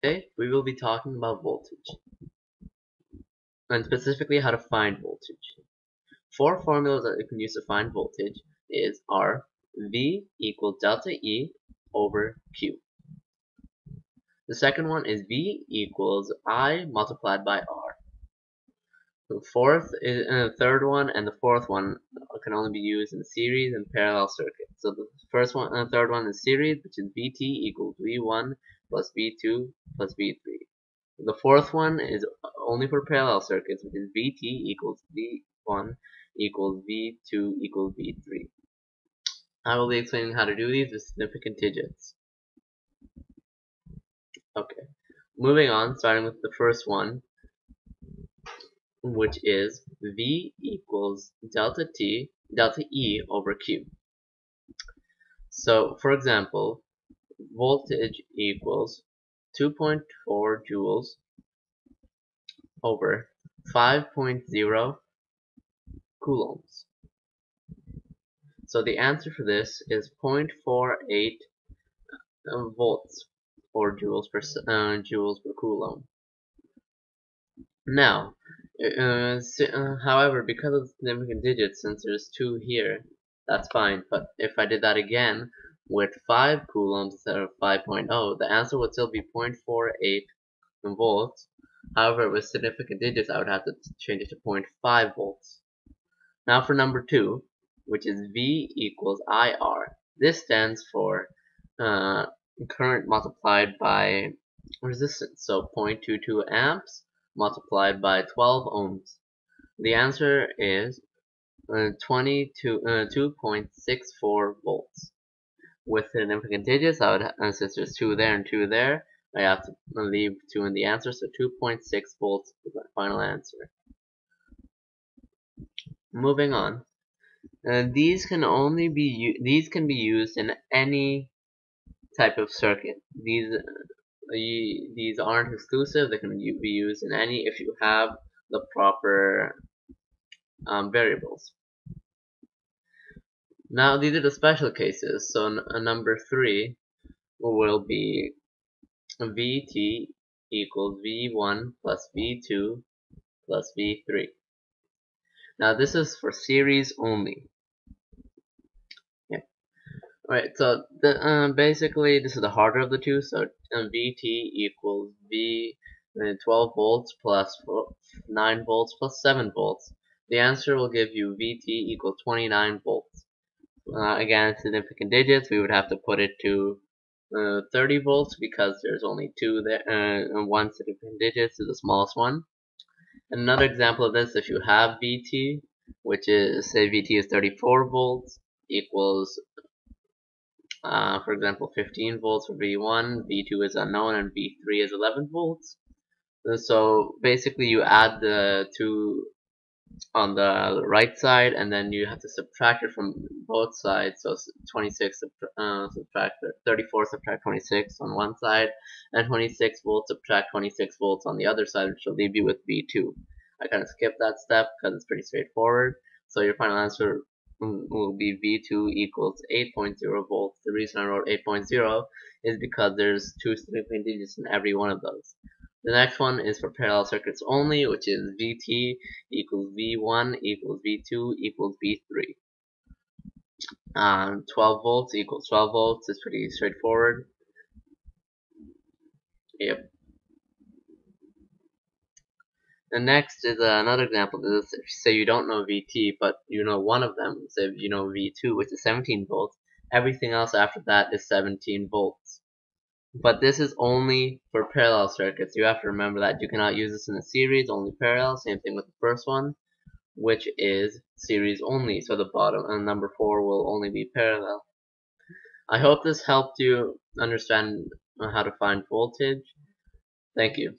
Today we will be talking about voltage, and specifically how to find voltage. Four formulas that you can use to find voltage are V equals delta E over Q. The second one is V equals I multiplied by R. The third one and the fourth one can only be used in series and parallel circuits. So the first one and the third one is series, which is Vt equals V1 plus V2 plus V3. The fourth one is only for parallel circuits, which is Vt equals V1 equals V2 equals V3. I will be explaining how to do these with significant digits. Okay, moving on, starting with the first one, which is V equals delta E over Q. So, for example, voltage equals 2.4 joules over 5.0 coulombs. So the answer for this is 0.48 volts or joules per coulomb. Now, however, because of significant digits, since there's 2 here, that's fine. But if I did that again with 5 coulombs instead of 5.0, the answer would still be 0.48 volts. However, with significant digits, I would have to change it to 0.5 volts. Now for number 2, which is V equals IR. This stands for current multiplied by resistance, so 0.22 amps multiplied by 12 ohms. The answer is 2.64 volts. With significant digits, I would, since there's 2 there and 2 there, I have to leave 2 in the answer, so 2.6 volts is my final answer. Moving on. These can be used in any type of circuit. These aren't exclusive. They can be used in any if you have the proper variables. Now these are the special cases. So number 3 will be Vt equals V1 plus V2 plus V3. Now this is for series only. Alright, so basically this is the harder of the two, so Vt equals V 12 volts plus 9 volts plus 7 volts. The answer will give you Vt equals 29 volts. Again, significant digits, we would have to put it to 30 volts because there's only 2 there, and one significant digit is the smallest one. And another example of this, if you have Vt, which is, say Vt is 34 volts, equals for example, 15 volts for V1, V2 is unknown, and V3 is 11 volts. So basically you add the 2 on the right side, and then you have to subtract it from both sides. So 26 subtract 34 subtract 26 on one side, and 26 volts subtract 26 volts on the other side, which will leave you with V2. I kind of skipped that step because it's pretty straightforward. So your final answer will be V2 equals 8.0 volts. The reason I wrote 8.0 is because there's 2 significant digits in every one of those. The next one is for parallel circuits only, which is Vt equals V1 equals V2 equals V3. 12 volts equals 12 volts is pretty straightforward. Yep. The next is another example of this. If say you don't know Vt, but you know one of them, say you know V2, which is 17 volts, everything else after that is 17 volts. But this is only for parallel circuits. You have to remember that you cannot use this in a series, only parallel. Same thing with the first one, which is series only. So the bottom and number 4 will only be parallel. I hope this helped you understand how to find voltage. Thank you.